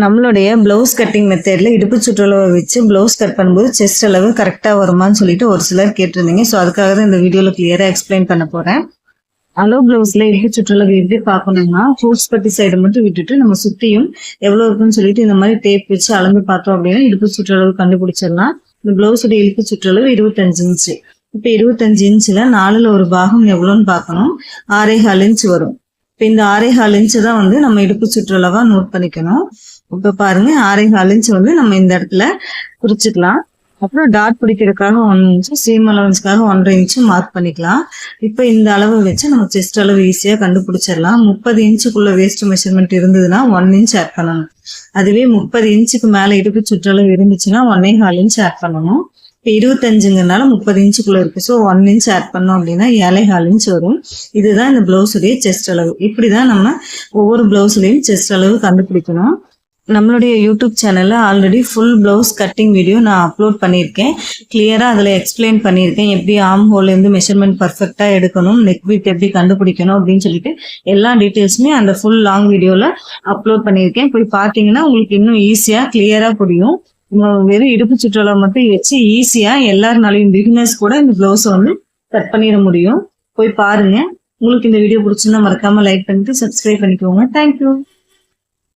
நம்மளுடைய blouse cutting மெத்தட்ல இடுப்பு சுற்றளவை வச்சு பிளவுஸ் கட் பண்ணும்போது செஸ்ட் அளவு கரெக்டா வருமான்னு சொல்லிட்டு ஒரு சிலர் கேட்டிருந்தீங்க. ஸோ அதுக்காக தான் இந்த வீடியோல கிளியரா எக்ஸ்பிளைன் பண்ண போறேன். அலோ பிளவுஸ்ல இடுப்பு சுற்றளவு எப்படி பார்க்கணும்னா ஃபோர்ஸ் பட்டி சைடு மட்டும் விட்டுட்டு நம்ம சுத்தியும் எவ்வளவு இருக்குன்னு சொல்லிட்டு இந்த மாதிரி டேப் வச்சு அளந்து பார்த்தோம் அப்படின்னா இடுப்பு சுற்றளவு கண்டுபிடிச்சிடலாம். இந்த பிளவுஸோட இடுப்பு சுற்றளவு 25 இன்ச்சு. இப்ப 25 இன்ச்சுல 4ல் ஒரு பாகம் எவ்வளோன்னு பார்க்கணும். 6.25 இன்ச்சு வரும். இப்ப இந்த 6.25 இன்ச்சு தான் வந்து நம்ம இடுப்பு சுற்றளவா நோட் பண்ணிக்கணும். இப்ப பாருங்க 6.25 இன்ச்சு வந்து நம்ம இந்த இடத்துல குறிச்சுக்கலாம். அப்புறம் டாட் பிடிக்கிறதுக்காக 1 இன்ச்சு, சீம் அலவன்ஸ்க்காக 1.5 இன்ச்சு மார்க் பண்ணிக்கலாம். இப்ப இந்த அளவு வச்சு நம்ம செஸ்ட் அளவு ஈஸியா கண்டுபிடிச்சிடலாம். 30 இன்ச்சுக்குள்ள வேஸ்ட் மெஷர்மெண்ட் இருந்ததுன்னா 1 இன்ச் ஆட் பண்ணணும். அதுவே 30 இன்ச்சுக்கு மேல இடுப்பு சுற்றளவு இருந்துச்சுன்னா 1.25 இன்ச் ஆட் பண்ணணும். இப்போ 25ங்கிறனால 30 இன்ச்சுக்குள்ள இருக்கு. ஸோ 1 இன்ச் ஆட் பண்ணோம் அப்படின்னா 7.25 இன்ச் வரும். இதுதான் இந்த பிளவுஸுடைய செஸ்ட் அளவு. இப்படிதான் நம்ம ஒவ்வொரு பிளவுஸ்லையும் செஸ்ட் அளவு கண்டுபிடிக்கணும். நம்மளுடைய யூடியூப் சேனல்ல already full blouse cutting video நான் அப்லோட் பண்ணியிருக்கேன். கிளியரா அதில் எக்ஸ்பிளைன் பண்ணியிருக்கேன். எப்படி ஆர்ம் ஹோல்ல இருந்து மெஷர்மெண்ட் பர்ஃபெக்டா எடுக்கணும், நெக் வித் எப்படி கண்டுபிடிக்கணும் அப்படின்னு சொல்லிட்டு எல்லா டீட்டெயில்ஸுமே அந்த ஃபுல் லாங் வீடியோல அப்லோட் பண்ணியிருக்கேன். போய் பார்த்தீங்கன்னா உங்களுக்கு இன்னும் ஈஸியா கிளியரா புரியும். வெறும் இடுப்பு சுற்றளவு மட்டும் வச்சு ஈஸியா எல்லாருனாலையும் பிகினர்ஸ் கூட இந்த பிளவுஸ் வந்து கட் பண்ணிட முடியும். போய் பாருங்க. உங்களுக்கு இந்த வீடியோ பிடிச்சிருந்தா மறக்காம லைக் பண்ணிட்டு சப்ஸ்கிரைப் பண்ணிக்கோங்க. தேங்க்யூ.